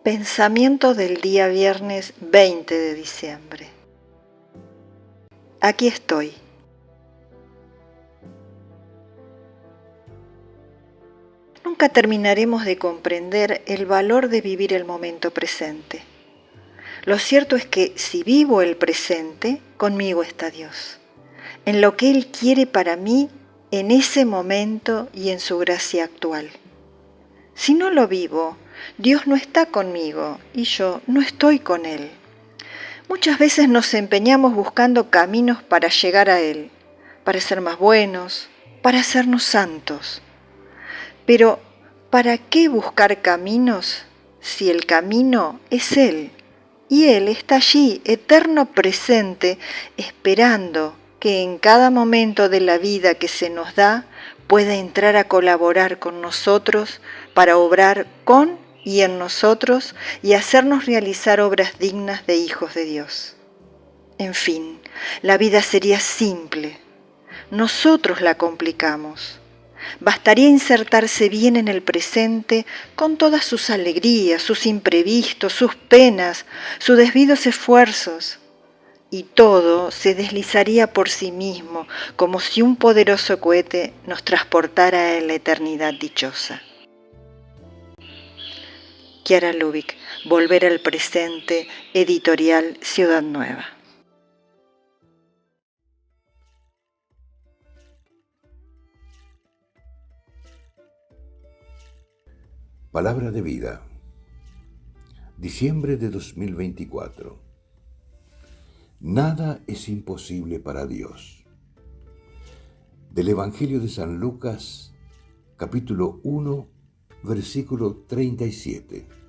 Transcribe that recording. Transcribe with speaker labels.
Speaker 1: Pensamiento del día viernes 20 de diciembre. Aquí estoy. Nunca terminaremos de comprender el valor de vivir el momento presente. Lo cierto es que si vivo el presente, conmigo está Dios, en lo que Él quiere para mí en ese momento y en su gracia actual. Si no lo vivo, Dios no está conmigo y yo no estoy con Él. Muchas veces nos empeñamos buscando caminos para llegar a Él, para ser más buenos, para hacernos santos. Pero, ¿para qué buscar caminos si el camino es Él? Y Él está allí, eterno presente, esperando que en cada momento de la vida que se nos da pueda entrar a colaborar con nosotros para obrar con y en nosotros y hacernos realizar obras dignas de hijos de Dios. En fin, la vida sería simple. Nosotros la complicamos. Bastaría insertarse bien en el presente con todas sus alegrías, sus imprevistos, sus penas, sus desvidos esfuerzos, y todo se deslizaría por sí mismo, como si un poderoso cohete nos transportara a la eternidad dichosa. Chiara Lubich, Volver al presente, editorial Ciudad Nueva.
Speaker 2: Palabra de vida. Diciembre de 2024. Nada es imposible para Dios. Del Evangelio de San Lucas, capítulo 1, versículo 37.